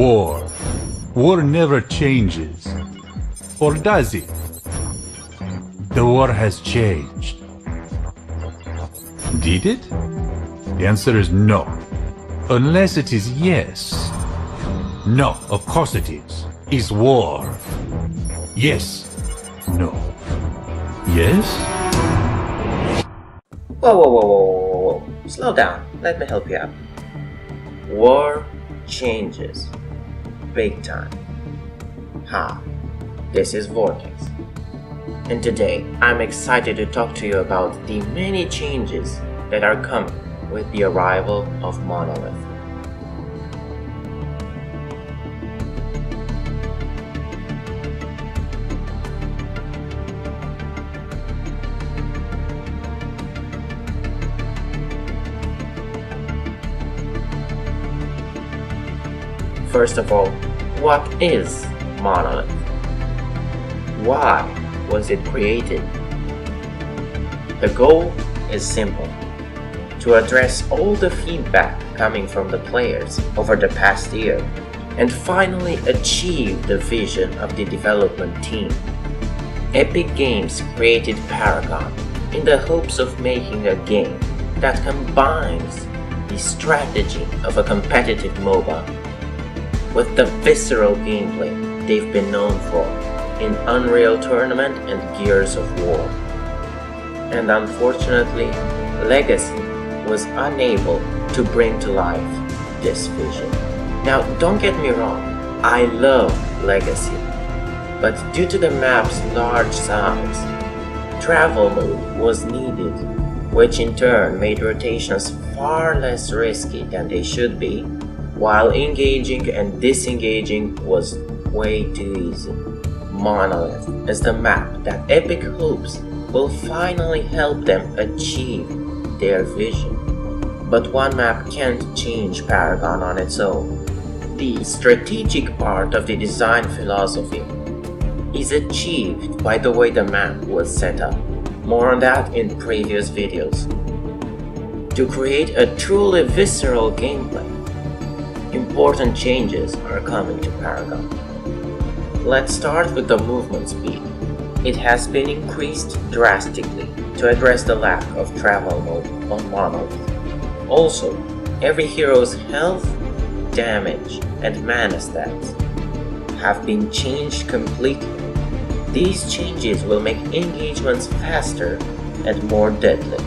War. War never changes. Or does it? The war has changed. Did it? The answer is no. Unless it is yes. No, of course it is. Is war. Yes. No. Yes? Whoa. Slow down. Let me help you out. War changes. Big time. This is Vortex. And today, I'm excited to talk to you about the many changes that are coming with the arrival of Monolith. First of all, what is Monolith? Why was it created? The goal is simple: to address all the feedback coming from the players over the past year and finally achieve the vision of the development team. Epic Games created Paragon in the hopes of making a game that combines the strategy of a competitive MOBA with the visceral gameplay they've been known for in Unreal Tournament and Gears of War. And unfortunately, Legacy was unable to bring to life this vision. Now, don't get me wrong, I love Legacy, but due to the map's large size, travel mode was needed, which in turn made rotations far less risky than they should be, while engaging and disengaging was way too easy. Monolith is the map that Epic hopes will finally help them achieve their vision. But one map can't change Paragon on its own. The strategic part of the design philosophy is achieved by the way the map was set up. More on that in previous videos. To create a truly visceral gameplay, important changes are coming to Paragon. Let's start with the movement speed. It has been increased drastically to address the lack of travel mode on Monolith. Also, every hero's health, damage, and mana stats have been changed completely. These changes will make engagements faster and more deadly.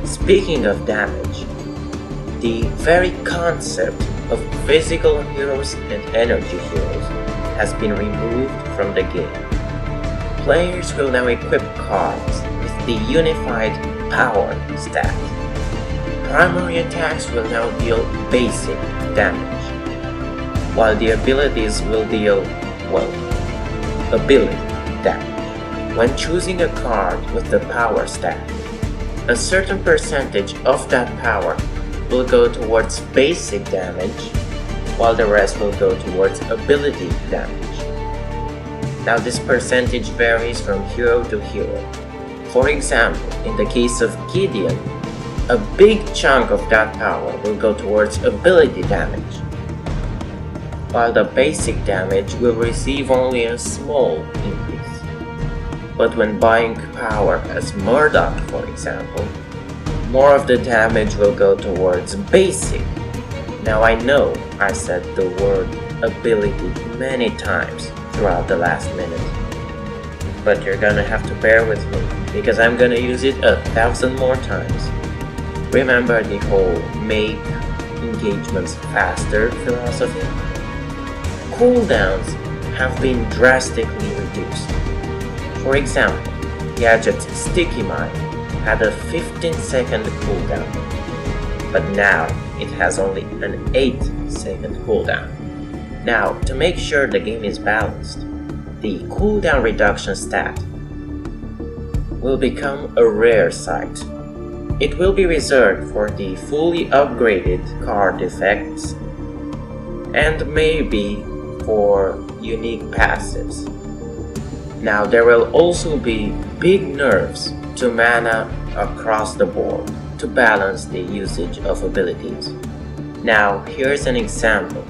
Speaking of damage, the very concept of physical heroes and energy heroes has been removed from the game. Players will now equip cards with the unified power stat. Primary attacks will now deal basic damage, while the abilities will deal, ability damage. When choosing a card with the power stat, a certain percentage of that power will go towards basic damage, while the rest will go towards ability damage. Now this percentage varies from hero to hero. For example, in the case of Gideon, a big chunk of that power will go towards ability damage, while the basic damage will receive only a small increase. But when buying power as Murdoch, for example, more of the damage will go towards basic. Now I know I said the word ability many times throughout the last minute, but you're gonna have to bear with me because I'm gonna use it 1,000 more times. Remember the whole make engagements faster philosophy? Cooldowns have been drastically reduced. For example, Gadget's Sticky Mine had a 15-second cooldown, but now it has only an 8-second cooldown. Now, to make sure the game is balanced, the cooldown reduction stat will become a rare sight. It will be reserved for the fully upgraded card effects and maybe for unique passives. Now there will also be big nerfs to mana across the board to balance the usage of abilities. Now here's an example.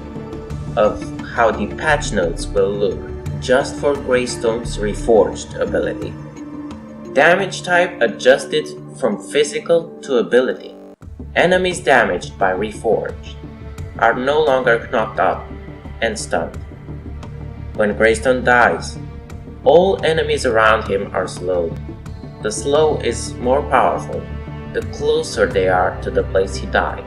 of how the patch notes will look just for Greystone's Reforged ability. Damage type adjusted from physical to ability. Enemies damaged by Reforged are no longer knocked up and stunned. When Greystone dies, all enemies around him are slowed. The slow is more powerful the closer they are to the place he died.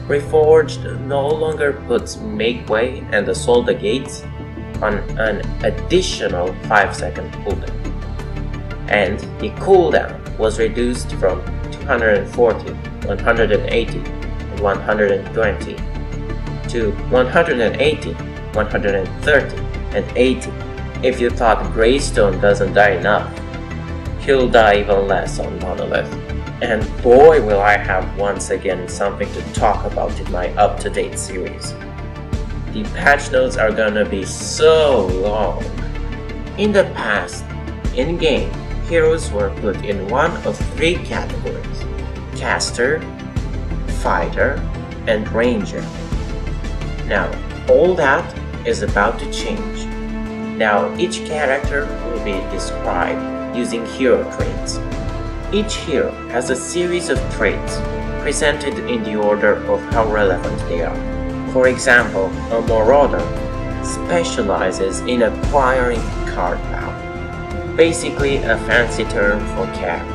Reforged no longer puts Make Way and Assault the Gates on an additional 5-second cooldown, and the cooldown was reduced from 240, 180, and 120 to 180, 130, and 80. If you thought Greystone doesn't die enough, he'll die even less on Monolith. And boy will I have once again something to talk about in my up-to-date series. The patch notes are gonna be so long. In the past, in-game, heroes were put in one of 3 categories: Caster, Fighter, and Ranger. Now, all that is about to change. Now, each character will be described using hero traits. Each hero has a series of traits presented in the order of how relevant they are. For example, a Marauder specializes in acquiring card power, basically a fancy term for carry.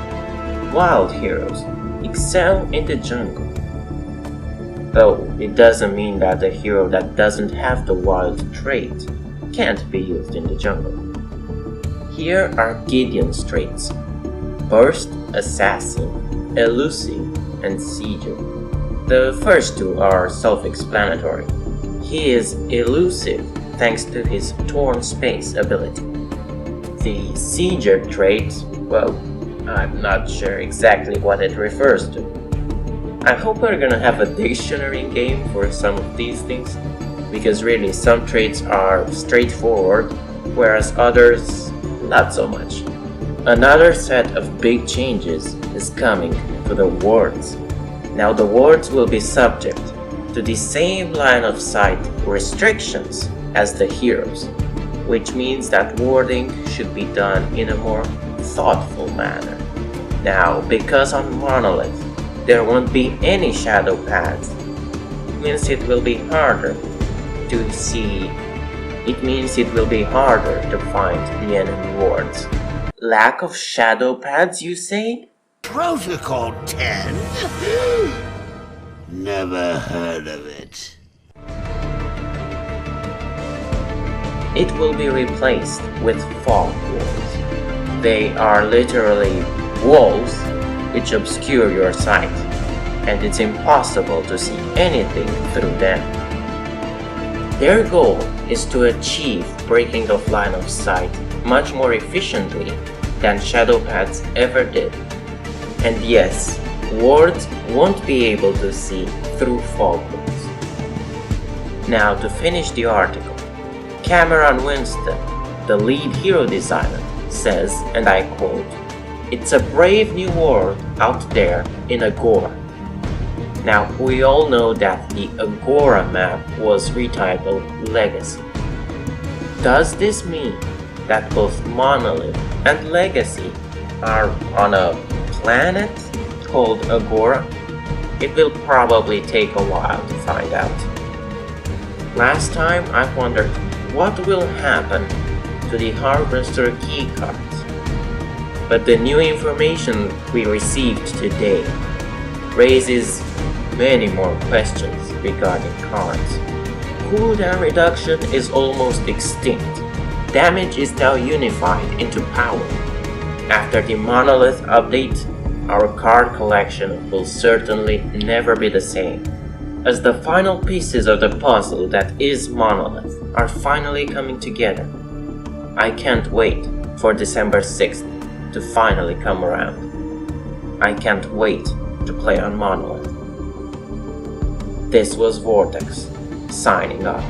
Wild heroes excel in the jungle, though it doesn't mean that a hero that doesn't have the wild trait can't be used in the jungle. Here are Gideon's traits: Burst, Assassin, Elusive, and Sieger. The first 2 are self-explanatory. He is elusive thanks to his Torn Space ability. The Sieger trait, well, I'm not sure exactly what it refers to. I hope we're gonna have a dictionary in game for some of these things, because really some traits are straightforward, whereas others not so much. Another set of big changes is coming to the wards. Now the wards will be subject to the same line of sight restrictions as the heroes, which means that warding should be done in a more thoughtful manner. Now, because on Monolith there won't be any shadow paths, it means it will be harder to see. It means it will be harder to find the enemy wards. Lack of shadow pads, you say? Protocol 10? Never heard of it. It will be replaced with fog walls. They are literally walls which obscure your sight, and it's impossible to see anything through them. Their goal is to achieve breaking of line of sight much more efficiently than shadow pads ever did. And yes, wards won't be able to see through fog walls. Now to finish the article, Cameron Winston, the lead hero designer, says, and I quote, "It's a brave new world out there in Agora." Now we all know that the Agora map was retitled Legacy. Does this mean that both Monolith and Legacy are on a planet called Agora? It will probably take a while to find out. Last time I wondered what will happen to the Harvester keycards, but the new information we received today raises many more questions regarding cards. Cooldown reduction is almost extinct. Damage is now unified into power. After the Monolith update, our card collection will certainly never be the same, as the final pieces of the puzzle that is Monolith are finally coming together. I can't wait for December 6th to finally come around. I can't wait to play on Monolith. This was Vortex, signing off.